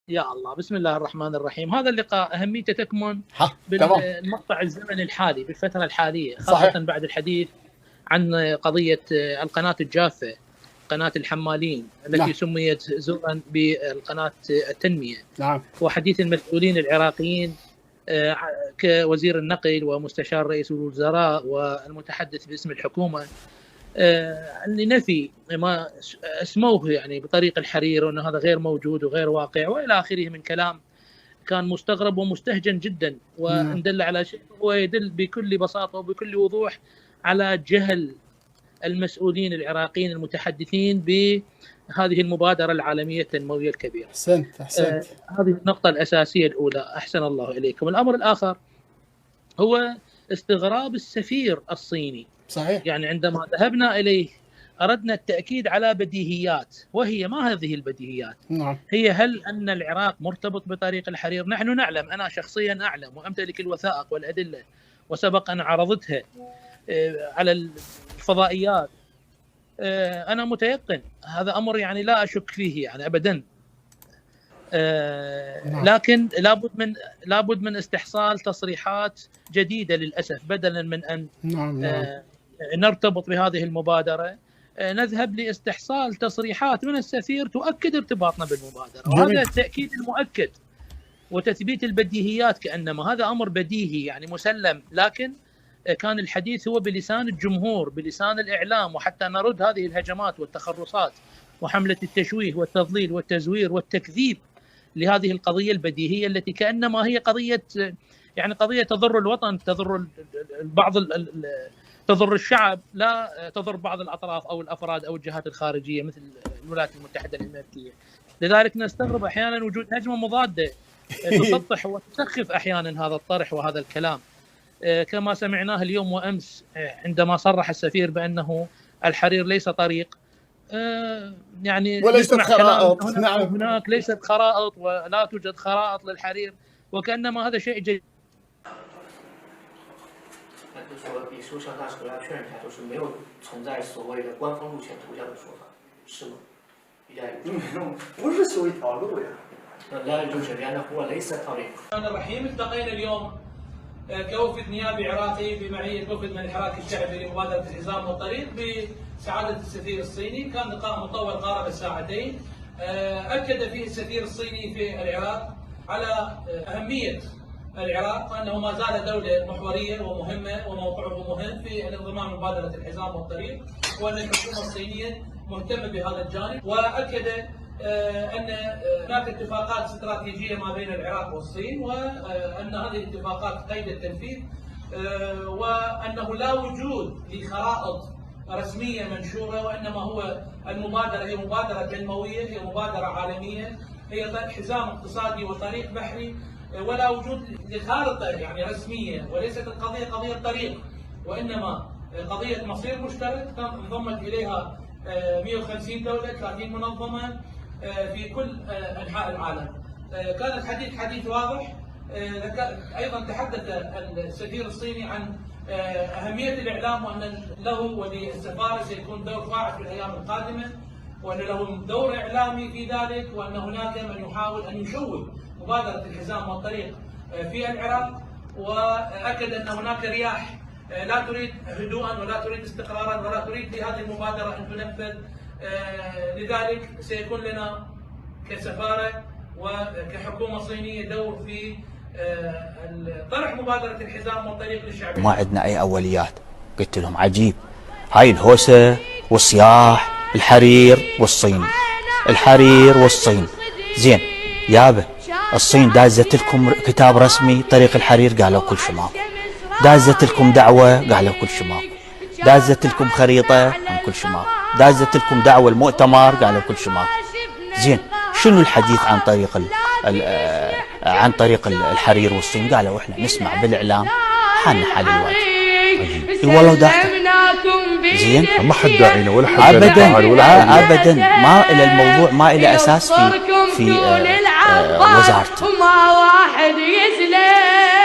يا الله، بسم الله الرحمن الرحيم. هذا اللقاء أهميته تكمن تمام. بالمقطع الزمني الحالي، بالفترة الحالية، خاصة صحيح. بعد الحديث عن قضية القناة الجافة، قناة الحمالين التي نعم. سميت زورا بالقناة التنمية. نعم. وحديث المسؤولين العراقيين كوزير النقل ومستشار رئيس الوزراء والمتحدث باسم الحكومة لنفي ما اسموه يعني بطريق الحرير، وأن هذا غير موجود وغير واقع وإلى آخره من كلام كان مستغرب ومستهجن جدا، وإن دل على شيء هو يدل بكل بساطة وبكل وضوح على جهل المسؤولين العراقيين المتحدثين بهذه المبادرة العالمية التنموية الكبيرة. أحسنت. هذه النقطة الأساسية الأولى، أحسن الله إليكم. الأمر الآخر هو استغراب السفير الصيني. صحيح. يعني عندما ذهبنا إليه أردنا التأكيد على بديهيات، وهي ما هذه البديهيات؟ نعم. هي هل أن العراق مرتبط بطريق الحرير؟ نحن نعلم، أنا شخصيا أعلم وأمتلك الوثائق والأدلة وسبق أن عرضتها على الفضائيات. أنا متيقن هذا أمر يعني لا أشك فيه يعني أبدا. لكن لابد من استحصال تصريحات جديدة للأسف، بدلا من أن نرتبط بهذه المبادرة نذهب لاستحصال تصريحات من السفير تؤكد ارتباطنا بالمبادرة. وهذا التأكيد المؤكد وتثبيت البديهيات، كأنما هذا أمر بديهي يعني مسلم، لكن كان الحديث هو بلسان الجمهور، بلسان الإعلام، وحتى نرد هذه الهجمات والتخرصات وحملة التشويه والتضليل والتزوير والتكذيب لهذه القضية البديهية التي كأنما هي قضية يعني قضية تضر الوطن، تضر بعض تضر الشعب، لا تضر بعض الأطراف أو الأفراد أو الجهات الخارجية مثل الولايات المتحدة الأمريكية. لذلك نستغرب أحيانا وجود هجمة مضادة تسطح وتسخف أحيانا هذا الطرح وهذا الكلام، كما سمعناه اليوم وأمس عندما صرح السفير بأنه الحرير ليس طريق، يعني وليست خرائط. نعم. هناك ليست خرائط ولا توجد خرائط للحرير، وكأنما هذا شيء جديد. 就说李书向大使国家确认一下，就是没有存在所谓的官方路线图像的说法，是吗？不是修一条路呀。لا يوجد لأنه هو ليس طريق. الرحمن الرحيم. التقينا اليوم كوفد نيابي عراقي بمعية وفد من الحراك الشعبي لمبادرة الحزام والطريق بسعادة السفير الصيني. كان لقاء مطول قارب الساعتين، أكد فيه السفير الصيني في العراق على أهمية العراق وأنه ما زال دولة محورية ومهمة وموقعه مهم في الانضمام لمبادرة الحزام والطريق، وأن الحكومة الصينية مهتمة بهذا الجانب. وأكد أن هناك اتفاقات استراتيجية ما بين العراق والصين، وأن هذه الاتفاقات قيد التنفيذ، وأنه لا وجود لخرائط رسمية منشورة، وإنما هو المبادرة هي مبادرة تنموية، هي مبادرة عالمية، هي حزام اقتصادي وطريق بحري، ولا وجود لخارطة يعني رسمية، وليست القضية قضية طريق، وإنما قضية مصير مشترك انضمت إليها 150 دولة، 30 منظمة في كل أنحاء العالم. كان الحديث حديث واضح. أيضا تحدث السفير الصيني عن أهمية الإعلام، وأن له وللسفارة سيكون دور فاعل في الأيام القادمة، وأن لهم دور إعلامي في ذلك، وأن هناك من يحاول أن يشوه مبادرة الحزام والطريق في العراق. وأكد أن هناك رياح لا تريد هدوءا ولا تريد استقرارا ولا تريد لهذه المبادرة أن تنفذ. لذلك سيكون لنا كسفارة وكحكومة صينية دور في طرح مبادرة الحزام والطريق للشعب. ما عندنا أي أوليات. قلت لهم عجيب، هاي الهوسة والصياح، الحرير والصين، الحرير والصين. زين يابا، الصين دازت لكم كتاب رسمي طريق الحرير، قالوا كل شيء ماكو. دازت لكم دعوة، قالوا كل شيء ماكو. دازت لكم خريطة، كل شيء ماكو. دازت لكم دعوة المؤتمر، قالوا كل شيء ماكو. زين شنو الحديث عن طريق الحرير والصين؟ قالوا احنا نسمع بالاعلام، حالنا حال الواجب. والله ضحك. زين ما حد داعينا ولا حد ابدا ما الى الموضوع، ما الى اساس في وزارتي. وما واحد يسلم.